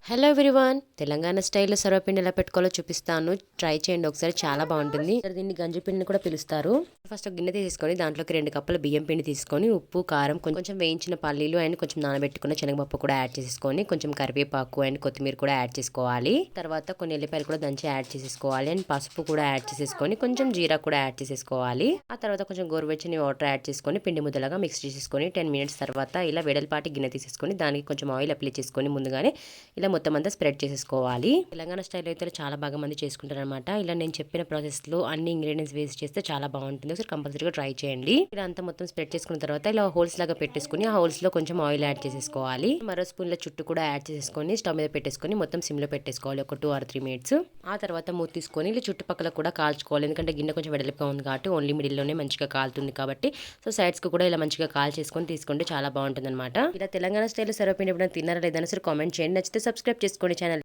Hello everyone, Telangana స్టైల్లో సర్వపిండి ఎలా పెట్టుకోవాలో చూపిస్తాను. ట్రై చేయండి ఒకసారి, చాలా బాగుంటుంది. దీన్ని గంజి పిండిని కూడా పిలుస్తారు. ఫస్ట్ ఒక గిన్నె తీసుకొని దాంట్లోకి 2 కప్పుల బియ్యం పిండి తీసుకొని ఉప్పు, కారం, కొంచెం వేయించిన పల్లీలు అండ్ కొంచెం నానబెట్టుకున్న శనగపప్పు కూడా యాడ్ చేసేసుకొని కొంచెం కరివేపాకు అండ్ కొత్తిమీర కూడా యాడ్ చేసుకోవాలి. తర్వాత కొన్ని ఎల్లిపాయలు కూడా దంచి యాడ్ చేసేసుకోవాలి అండ్ పసుపు కూడా యాడ్ చేసేసుకొని కొంచెం జీరా కూడా యాడ్ చేసేసుకోవాలి. ఆ తర్వాత కొంచెం గోరువెచ్చని వాటర్ యాడ్ చేసుకొని పిండి ముద్దలాగా మిక్స్ చేసేసుకొని 10 మినిట్స్ తర్వాత ఇలా వెడల్పాటి గిన్నె తీసేసుకొని దానికి కొంచెం ఆయిల్ అప్లై చేసుకొని ముందుగానే ఇలా మొత్తం అంతా స్ప్రెడ్ చేసేసుకోవాలి. తెలంగాణ స్టైల్ అయితే చాలా బాగా మంది చేసుకుంటారు అనమాట. ఇలా నేను చెప్పిన ప్రాసెస్ లో అన్ని ఇంగ్రీడియంట్స్ వేస్ట్ చేస్తే చాలా బాగుంటుంది. ఒకసారి కంపల్సరీగా ట్రై చేయండి. ఇలా అంతా మొత్తం స్ప్రెడ్ చేసుకున్న తర్వాత ఇలా హోల్స్ లాగా పెట్టేసుకుని ఆ హోల్స్ లో కొంచెం ఆయిల్ యాడ్ చేసేసుకోవాలి. మరో స్పూన్ లో చుట్టూ కూడా యాడ్ చేసేసుకొని స్టవ్ మీద పెట్టేసుకొని మొత్తం సిమ్ లో పెట్టేసుకోవాలి ఒక 2 or 3 మినిట్స్. ఆ తర్వాత మూత తీసుకొని ఇలా చుట్టుపక్కల కూడా కాల్చుకోవాలి. ఎందుకంటే గిన్నె కొంచెం వెడల్పుగా ఉంది కాబట్టి ఓన్లీ మిడిల్ లోనే మంచిగా కాలుతుంది కాబట్టి సో సైడ్స్ కు కూడా ఇలా మంచిగా కాల్ చేసుకొని తీసుకుంటే చాలా బాగుంటుంది అనమాట. ఇలా తెలంగాణ స్టైల్ సర్వపిండి ఎప్పుడైనా తిన్నారా లేదని కామెంట్ చేయండి. నచ్చితే సబ్స్క్రైబ్ చేసుకోండి ఛానల్.